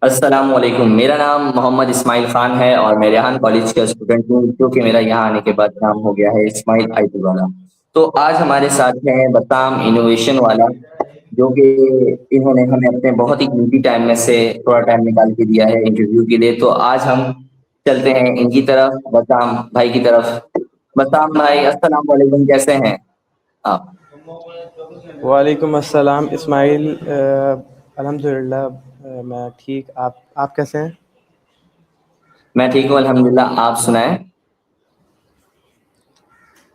अस्सलामुअलैकुम। मेरा नाम मोहम्मद इस्माइल खान है और मैं रेहान कॉलेज का स्टूडेंट हूँ, जो कि मेरा यहाँ आने के बाद नाम हो गया है इस्माइल आईटी वाला। तो आज हमारे साथ है बसाम इनोवेशन वाला, जो कि इन्होंने हमें अपने बहुत ही कीमती टाइम में से थोड़ा टाइम निकाल के दिया है इंटरव्यू के लिए। तो आज हम चलते हैं इनकी तरफ, बसाम भाई की तरफ। बसाम भाई, अस्सलाम वालेकुम, कैसे हैं आप? वालेकुम अस्सलाम इस्माइल। अल्हम्दुलिल्लाह, मैं ठीक। आप कैसे हैं? मैं ठीक हूँ अल्हम्दुलिल्लाह, आप सुनाएं।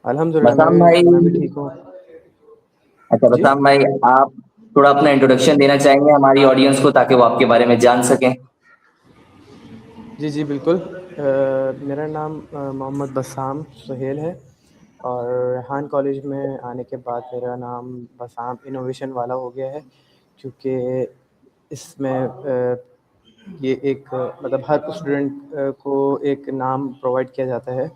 अल्हम्दुलिल्लाह, बसाम भाई, मैं भी ठीक हूँ। अच्छा जी बसराम भाई, आप थोड़ा अपना इंट्रोडक्शन देना चाहेंगे हमारी ऑडियंस को, ताकि वो आपके बारे में जान सकें। जी जी बिल्कुल। मेरा नाम मोहम्मद बसाम सुहेल है, और रेहान कॉलेज में आने के बाद मेरा नाम बसाम इनोवेशन वाला हो गया है, क्योंकि इसमें ये एक मतलब हर स्टूडेंट को एक नाम प्रोवाइड किया जाता है,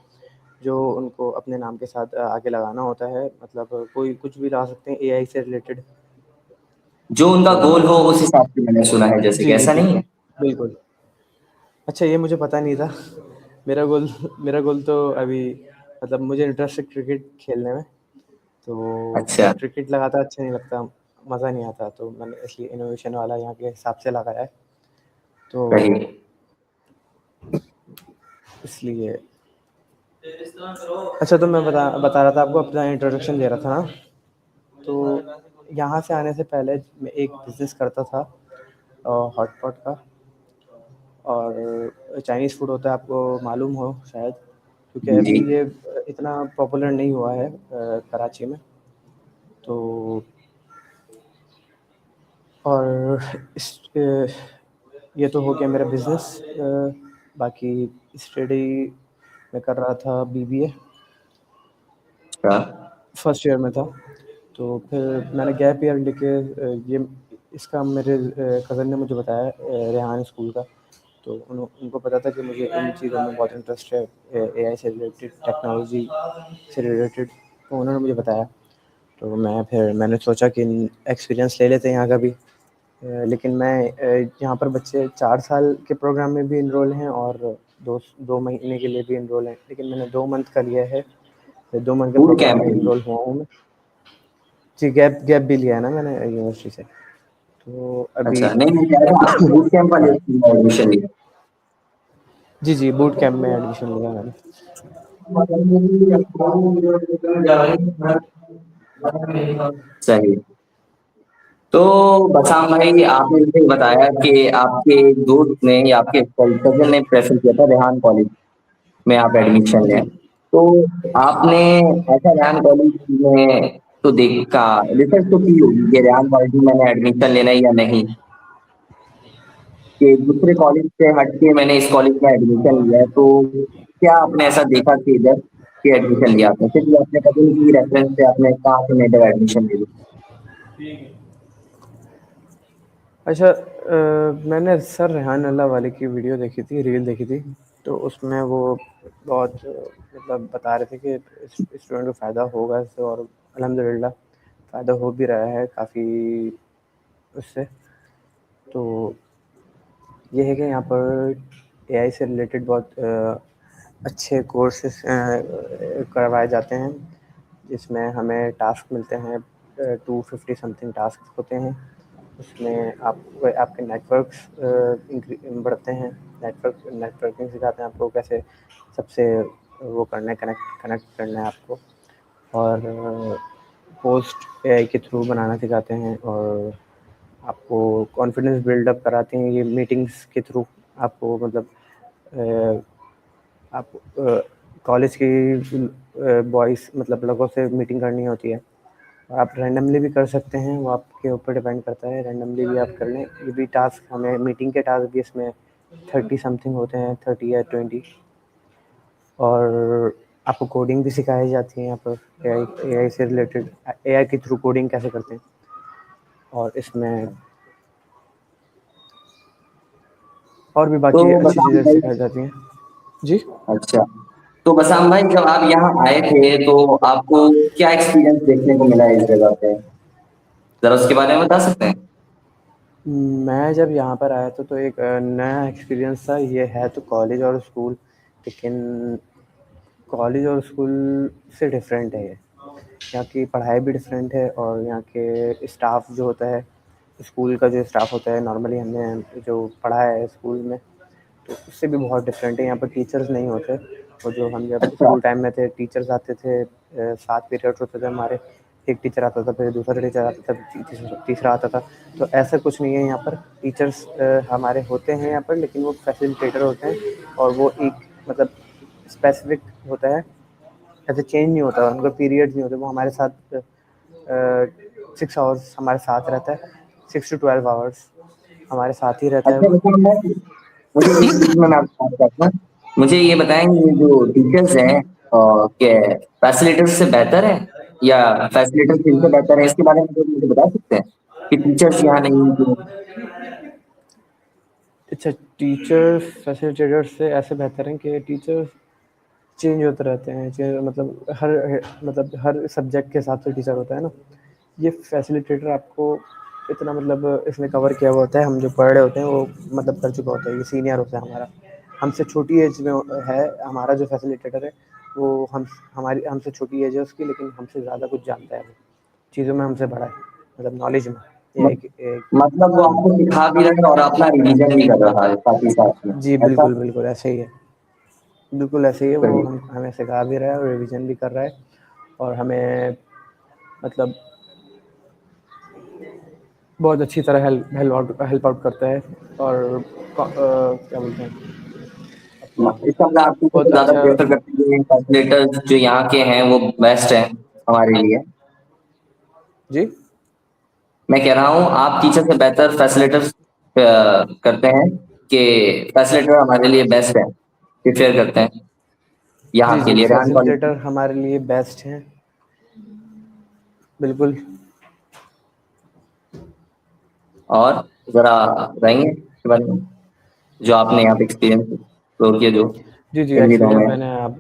जो उनको अपने नाम के साथ आगे लगाना होता है। मतलब कोई कुछ भी ला सकते हैं एआई से रिलेटेड। जो उनका तो गोल हो उस हिसाब से मैंने सुना है, जैसे कि जी जी ऐसा नहीं बिल्कुल है। बिल्कुल। अच्छा, ये मुझे पता नहीं था। मेरा गोल मेरा गोल तो अभी मतलब मुझे इंटरेस्ट है क्रिकेट खेलने में। तो अच्छा, क्रिकेट लगाता अच्छा नहीं लगता, मज़ा नहीं आता, तो मैंने इसलिए इनोवेशन वाला यहाँ के हिसाब से लगाया है। तो सही। इसलिए अच्छा, तो मैं बता बता रहा था आपको, अपना इंट्रोडक्शन दे रहा था ना। तो यहाँ से आने से पहले मैं एक बिज़नेस करता था हॉटपॉट का। और चाइनीज़ फूड होता है, आपको मालूम हो शायद, क्योंकि जी जी। अभी ये इतना पॉपुलर नहीं हुआ है कराची में। तो और ये तो हो गया मेरा बिज़नेस। बाकी स्टडी मैं कर रहा था बीबीए, अच्छा। फर्स्ट ईयर में था। तो फिर मैंने गैप ईयर लेके ये इसका मेरे कज़न ने मुझे बताया, रेहान स्कूल का। तो उनको पता था कि मुझे इन चीज़ों में बहुत इंटरेस्ट है, एआई से रिलेटेड, टेक्नोलॉजी से रिलेटेड। तो उन्होंने मुझे बताया। तो मैंने सोचा कि एक्सपीरियंस ले लेते हैं यहाँ का भी। लेकिन यहाँ पर बच्चे 4 साल के प्रोग्राम में भी इनरोल हैं, और दो 2 महीने के लिए भी इनरोल हैं, लेकिन मैंने 2 मंथ का लिया है। 2 मंथ के बूट प्रोग्राम कैंप। में इनरोल हुआ हूँ मैं। जी, गैप गैप भी लिया है ना मैंने यूनिवर्सिटी से। तो अभी अच्छा, नहीं मैं कह रहा हूँ आपने बूट कैंप वाले स्कूल में एडमिशन लिया। जी जी, बूट कैंप में एडमिशन लिया मैंने। सही। तो बसाम भाई, आपने मुझे बताया कि आपके दोस्त ने या आपके कजन ने प्रेफर किया था रेहान कॉलेज में आप एडमिशन जी लें। तो आपने ऐसा रेहान कॉलेज में तो देखा, रिसर्च तो की होगी कि रेहान कॉलेज में मैंने एडमिशन लेना है या नहीं, कि दूसरे कॉलेज से हट के मैंने इस कॉलेज में एडमिशन लिया है। तो क्या आपने ऐसा देखा कि इधर के एडमिशन लिया आपने, सिर्फ ये अपने कजन की रेफरेंस से आपने कहा कि मैं इधर एडमिशन ले लूँ? अच्छा, मैंने सर रेहान अल्लाह वाले की वीडियो देखी थी, रील देखी थी। तो उसमें वो बहुत मतलब बता रहे थे कि स्टूडेंट को फ़ायदा होगा इससे, और अल्हम्दुलिल्लाह फ़ायदा हो भी रहा है काफ़ी उससे। तो ये है कि यहाँ पर एआई से रिलेटेड बहुत अच्छे कोर्सेस करवाए जाते हैं, जिसमें हमें टास्क मिलते हैं। 250 समथिंग टास्क होते हैं। उसमें आपके नेटवर्क्स बढ़ते हैं। नेटवर्किंग सिखाते हैं आपको, कैसे सबसे वो करना है, कनेक्ट कनेक्ट करना है आपको। और पोस्ट एआई के थ्रू बनाना सिखाते हैं, और आपको कॉन्फिडेंस बिल्डअप कराते हैं ये मीटिंग्स के थ्रू। आपको मतलब आप कॉलेज की बॉयज़ मतलब लोगों से मीटिंग करनी होती है। आप रैंडमली भी कर सकते हैं, वो आपके ऊपर डिपेंड करता है, रैंडमली भी आप कर लें। ये भी टास्क, हमें मीटिंग के टास्क भी इसमें 30 समथिंग होते हैं, 30 या 20। और आपको कोडिंग भी सिखाई जाती है यहाँ पर, एआई एआई से रिलेटेड, एआई के थ्रू कोडिंग कैसे करते हैं। और इसमें और भी तो बाकी अच्छी बसाम चीज़ें भाई, सिखाई जाती हैं। जी अच्छा, तो बसाम भाई, जब आप यहाँ आए थे तो आपको क्या एक्सपीरियंस देखने को मिला इस जगह पे, जरा उसके बारे में बता सकते हैं? मैं जब यहाँ पर आया था तो एक नया एक्सपीरियंस था। ये है तो कॉलेज और स्कूल, लेकिन कॉलेज और स्कूल से डिफरेंट है ये। यहाँ की पढ़ाई भी डिफरेंट है और यहाँ के स्टाफ जो होता है, स्कूल का जो स्टाफ होता है, नॉर्मली हमने जो पढ़ा है स्कूल में, तो उससे भी बहुत डिफरेंट है। यहाँ पर टीचर्स नहीं होते। और जो हम जब अच्छा। स्कूल टाइम में थे, टीचर्स आते थे, 7 पीरियड होते थे हमारे। एक टीचर आता था, फिर दूसरा टीचर आता था, तीसरा आता था। तो ऐसा कुछ नहीं है यहाँ पर। टीचर्स हमारे होते हैं यहाँ पर, लेकिन वो फैसिलिटेटर होते हैं और वो एक मतलब स्पेसिफिक होता है। ऐसे चेंज नहीं होता, उनका पीरियड्स नहीं होते। वो हमारे साथ 6 आवर्स हमारे साथ रहता है, 6 to 12 आवर्स हमारे साथ ही रहता है अच्छा वो। मतलब मुझे एक चीज में आपसे बात करना, मुझे ये बताएंगे ये जो टीचर्स हैं क्या फैसिलिटेटर्स से बेहतर है या फैसिलिटेटर्स इनसे बेहतर है, इसके बारे में मुझे बता सकते हैं कि टीचर्स यहाँ नहीं क्यों? अच्छा, टीचर्स फैसिलिटेटर्स से ऐसे बेहतर हैं कि टीचर्स चेंज होते रहते हैं। हर सब्जेक्ट के हिसाब से टीचर होता है ना। ये फैसिलिटेटर आपको इतना मतलब इसमें कवर किया हुआ होता है। हम जो पढ़ रहे होते हैं वो मतलब कर चुका होता है, ये सीनियर होता है हमारा। हमसे छोटी एज में है हमारा जो फैसिलिटेटर है। वो हमसे छोटी एज है उसकी, लेकिन हमसे ज़्यादा कुछ जानता है वो। चीज़ों में हमसे बड़ा है, मतलब नॉलेज में। ये मत- मतलब वो आपको सिखा भी रहा है और अपना रिवीजन भी कर रहा है साथ ही साथ में, जी ऐसा? बिल्कुल, बिल्कुल ऐसे ही है। बिल्कुल ऐसे ही है। वो सही। हमें सिखा भी रहा है और रिवीजन भी कर रहा है। और हमें मतलब बहुत अच्छी तरह हेल्प आउट करता है। और क्या बोलते हैं अपना, इसका मतलब आप टीचर बहुत को ज्यादा अच्छा। प्रेफर करते हैं, फैसिलिटेटर्स जो यहाँ के हैं वो बेस्ट हैं हमारे लिए? जी मैं कह रहा हूँ आप टीचर से बेहतर फैसिलिटेटर्स करते हैं कि फैसिलिटेटर हमारे लिए बेस्ट है, प्रिफेयर करते हैं जी यहाँ के जी, लिए रेहान कॉलेज में? फैसिलिटेटर हमारे लिए बेस्ट हैं, बिल्कुल। और जरा बताएंगे इसके बारे में जो आपने यहाँ पे एक्सपीरियंस एक्सप्लोर किया जो जी जी, इन दिनों एक्सपीरियंस में? मैंने आप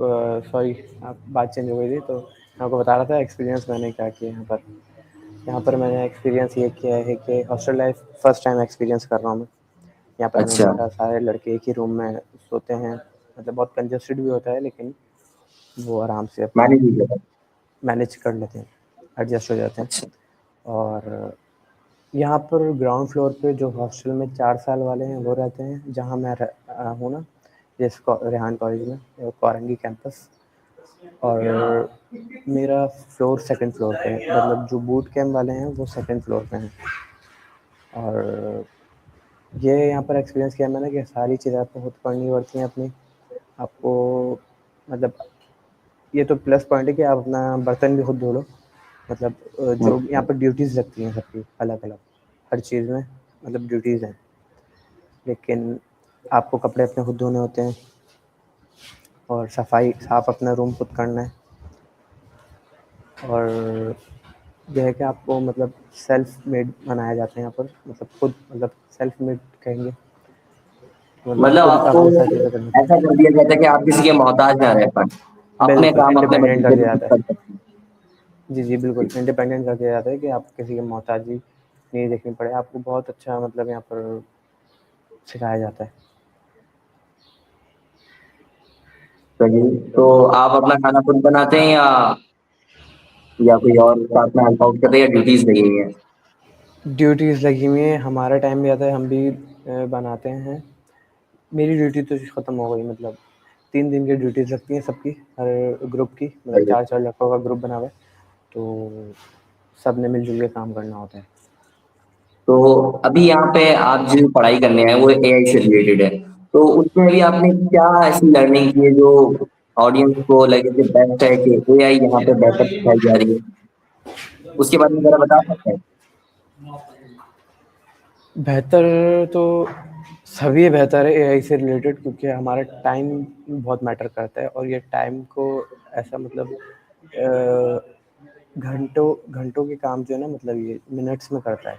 सॉरी, आप बात चेंज हो गई थी, तो मैं आपको बता रहा था एक्सपीरियंस मैंने क्या किया यहाँ पर। यहाँ पर मैंने एक्सपीरियंस ये किया है कि hostel life first time experience कर रहा हूँ मैं। यहाँ पर हमें अच्छा। देखा सारे लड़के एक ही रूम में सोते हैं। मतलब बहुत कंजस्टेड भी होता है, लेकिन वो आराम से अपना मैंने भी किया था। मैनेज कर लेते हैं, एडजस्ट हो जाते हैं। अच्छा। और यहाँ पर ग्राउंड फ्लोर पे जो हॉस्टल में 4 साल वाले हैं वो रहते हैं, जहाँ मैं हूँ ना, जिस रेहान कॉलेज में, कोरंगी कैंपस। और मेरा फ्लोर सेकंड फ्लोर पे है, मतलब जो बूट कैंप वाले हैं वो सेकंड फ्लोर पे हैं। और ये यहाँ पर एक्सपीरियंस किया मैंने कि सारी चीज़ें आपको खुद करनी पड़ती हैं अपनी। आपको मतलब ये तो प्लस पॉइंट है कि आप अपना बर्तन भी खुद धो लो। मतलब जो यहाँ अच्छा। पर ड्यूटीज़ लगती हैं सबकी अलग-अलग, हर चीज़ में मतलब ड्यूटीज़ हैं। लेकिन आपको कपड़े अपने खुद धोने होते हैं और सफाई साफ अपना रूम खुद करना है। और यह है कि आपको मतलब सेल्फ मेड बनाया जाता है यहाँ पर, मतलब खुद मतलब सेल्फ मेड कहेंगे, मतलब मतलब खुद आपको आपको सारी चीज़ें करनी ऐसा कर दिया जाता है कि आप किसी के मोहताज ना रह पाए, अपने बिल्कुल काम अपने इंडिपेंडेंट बच्चे कर दिया भी खुद जाता है। कर सकते हैं। जी जी, बिल्कुल इंडिपेंडेंट कर दिया जाता है कि आप किसी की मोहताजी नहीं देखनी पड़े आपको। बहुत अच्छा मतलब यहाँ पर सिखाया जाता है। सही। तो आप अपना खाना खुद बनाते हैं या कोई और साथ में हेल्प आउट करते हैं या ड्यूटीज लगी हुई है? ड्यूटीज़ लगी हुई हैं, हमारा टाइम भी आता है, हम भी बनाते हैं। मेरी ड्यूटी तो ख़त्म हो गई, मतलब 3 दिन की ड्यूटीज़ लगती हैं सबकी, हर ग्रुप की, मतलब 4-4 लड़कों का ग्रुप बना हुआ है। तो सब ने मिल-जुल के काम करना होता है। तो अभी यहाँ पे आप जो पढ़ाई करने हैं वो एआई से रिलेटेड है, तो उसमें अभी आपने क्या ऐसी लर्निंग की है जो ऑडियंस को लगे कि बेस्ट है कि एआई यहाँ पे बेहतर सिखाई जा रही है, उसके बारे में जरा बता सकते हैं? बेहतर तो सभी बेहतर है एआई से रिलेटेड, क्योंकि हमारा टाइम बहुत मैटर करता है। और ये टाइम को ऐसा मतलब घंटों घंटों के काम जो है ना, मतलब ये मिनट्स में करता है।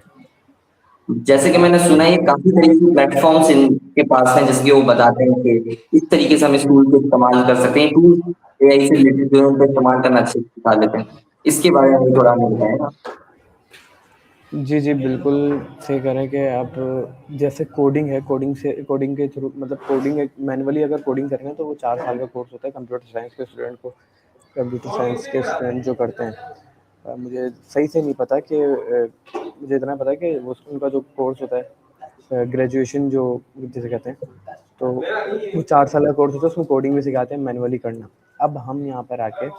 जैसे कि मैंने सुना है काफी तरीके के प्लेटफॉर्म्स इनके पास हैं, जैसे कि वो बताते हैं कि इस तरीके से हम इस टूल को इस्तेमाल कर सकते हैं, टूल एआई से रिलेटेड जो है उनको इस्तेमाल करना अच्छे से सिखा देते हैं, इसके बारे में थोड़ा हमें बताएं। जी, बिल्कुल सही कह रहे हैं कि आप जैसे कोडिंग के थ्रू मतलब कोडिंग एक मैनुअली अगर कोडिंग कर रहे हैं तो वो 4 साल का कोर्स होता है कंप्यूटर साइंस के स्टूडेंट को। कंप्यूटर साइंस के स्टूडेंट जो करते हैं मुझे सही से नहीं पता कि मुझे इतना पता है कि वो उनका जो कोर्स होता है ग्रेजुएशन जो जिसे कहते हैं, तो वो 4 साल का कोर्स होता है, उसमें कोडिंग भी सिखाते हैं मैनुअली करना। अब हम यहाँ पर आके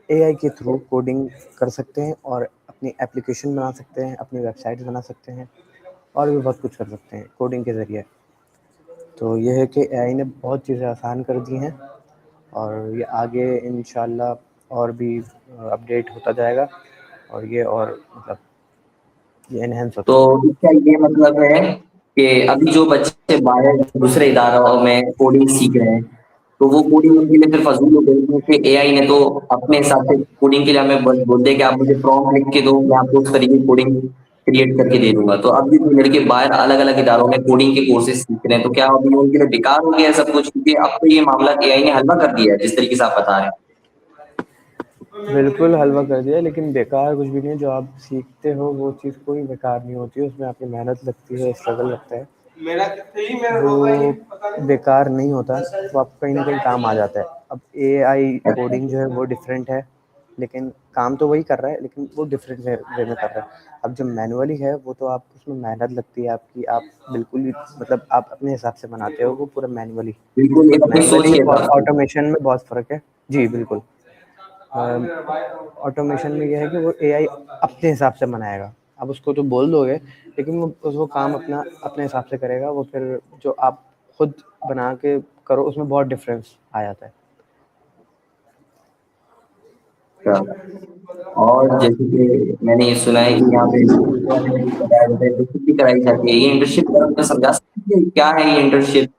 एआई के थ्रू कोडिंग कर सकते हैं और अपनी एप्लीकेशन बना सकते हैं, अपनी वेबसाइट बना सकते हैं और भी बहुत कुछ कर सकते हैं कोडिंग के ज़रिए। तो ये है कि एआई ने बहुत चीज़ें आसान कर दी हैं और ये आगे इंशाल्लाह और भी अपडेट होता जाएगा और ये और मतलब ये एनहांस होता तो जाएगा। इसका ये मतलब है कि अभी जो बच्चे बाहर दूसरे इदारों में कोडिंग सीख रहे हैं, तो वो कोडिंग उनके लिए फिर फजूल हो गई, क्योंकि एआई ने तो अपने हिसाब से कोडिंग के लिए हमें बस बोल दिया कि आप मुझे प्रॉम्प्ट लिख के दो, मैं आपको उस तरीके की कोडिंग क्रिएट करके दे दूंगा। तो अब भी जो लड़के बाहर अलग अलग इदारों में कोडिंग के कोर्सेज सीख रहे हैं, तो क्या अभी उनके लिए बेकार हो गया है सब कुछ, क्योंकि अब तो ये मामला एआई ने हलवा कर दिया है जिस तरीके से आप बता रहे हैं। बिल्कुल हलवा कर दिया, लेकिन बेकार कुछ भी नहीं है। जो आप सीखते हो वो चीज़ कोई बेकार नहीं होती है, उसमें आपकी मेहनत लगती है, स्ट्रगल लगता है, वो बेकार नहीं होता, वो आपको कहीं ना कहीं काम आ जाता है। अब एआई अच्छा। कोडिंग जो है वो डिफरेंट है, लेकिन काम तो वही कर रहा है, लेकिन वो डिफरेंट वे में कर रहा है। अब जो मैनुअली है वो तो आप उसमें मेहनत लगती है आपकी, आप बिल्कुल भी मतलब आप अपने हिसाब से बनाते हो वो पूरा मैनुअली। बिल्कुल, एक अपनी सोच मैनुअली के और हिसाब से। ऑटोमेशन में बहुत फ़र्क है। जी बिल्कुल। ऑटोमेशन में ये है कि वो एआई अपने हिसाब से बनाएगा। आप उसको तो बोल दोगे, लेकिन वो काम अपना अपने हिसाब से करेगा। वो फिर जो आप खुद बना के करो उसमें बहुत डिफरेंस आ जाता है। और जैसे कि मैंने ये सुना है कि यहाँ पे स्कूल वगैरह में भी बताया जाता है, इंटर्नशिप भी कराई जाती है। ये इंटर्नशिप का मुझे समझा सकते हैं क्या है ये इंटर्नशिप?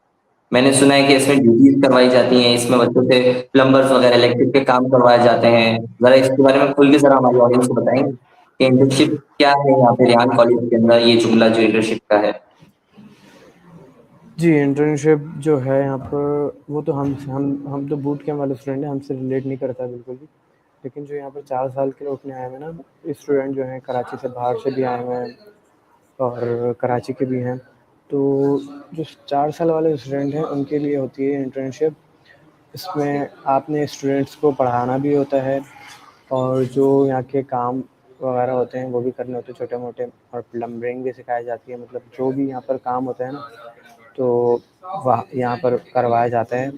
मैंने सुना है कि इसमें ड्यूटीज करवाई जाती हैं, इसमें बच्चों से प्लम्बर्स वगैरह इलेक्ट्रिक के काम करवाए जाते हैं। जरा इसके बारे में खुल के जरा हमारी ऑडियंस को बताएंगे कि इंटर्नशिप क्या है यहाँ पे रेहान कॉलेज के अंदर, ये जुमला जो इंटर्नशिप का है। जी, इंटर्नशिप जो है यहाँ पर वो तो हम तो बूट कैंप वाले स्टूडेंट हैं, हमसे रिलेट नहीं करता बिल्कुल भी। लेकिन जो यहाँ पर 4 साल के रुकने आए हुए हैं ना स्टूडेंट, जो हैं कराची से, बाहर से भी आए हुए हैं और कराची के भी हैं। तो जो 4 साल वाले स्टूडेंट हैं उनके लिए होती है इंटर्नशिप। इसमें आपने स्टूडेंट्स को पढ़ाना भी होता है और जो यहाँ के काम वगैरह होते हैं वो भी करने होते हैं छोटे मोटे, और प्लम्बिंग भी सिखाई जाती है। मतलब जो भी यहाँ पर काम होता है ना, तो वह यहाँ पर करवाया जाता है।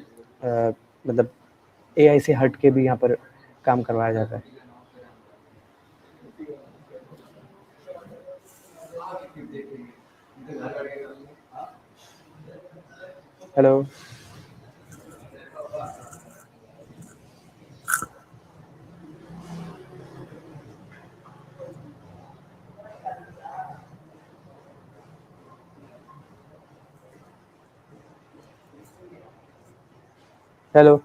मतलब एआई से हट के भी यहाँ पर काम करवाया जाता है। हेलो। हेलो।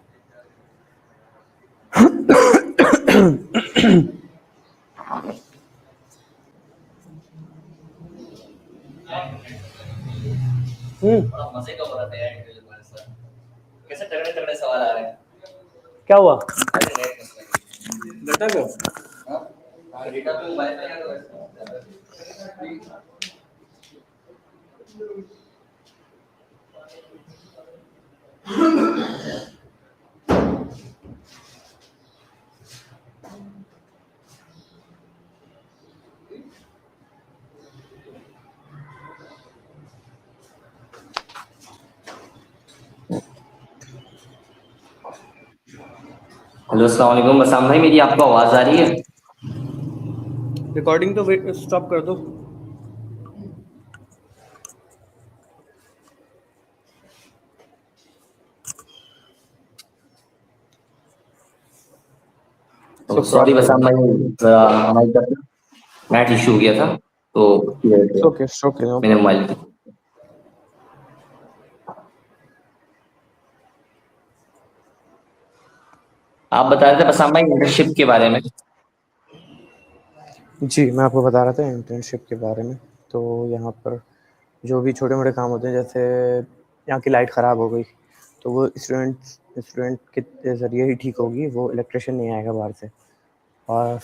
बड़ा मजे का हो रहा था यार इंटरव्यू तुम्हारे साथ। कैसे तगड़े तगड़े सवाल आ रहे हैं। क्या हुआ? अरे नेट मसला। बेटा को हाँ, डेटा तो वाईफाई आ रहा है। हेलो, अस्सलाम वालेकुम बसाम भाई, मेरी आपको आवाज आ रही है? रिकॉर्डिंग तो स्टॉप कर दो। तो सो सॉरी प्रोसेस। बसाम भाई, जरा हमारी तरफ नेट इशू हो गया था, तो उसकी वजह से इट्स ओके, नो मेरे प्रॉब्लम। मोबाइल की। आप बता रहे थे बसाम भाई इंटर्नशिप के बारे में। जी, मैं आपको बता रहा था इंटर्नशिप के बारे में। तो यहाँ पर जो भी छोटे-मोटे काम होते हैं, जैसे यहाँ की लाइट ख़राब हो गई, तो वो स्टूडेंट के ज़रिए ही ठीक होगी, वो इलेक्ट्रिशियन नहीं आएगा बाहर से। और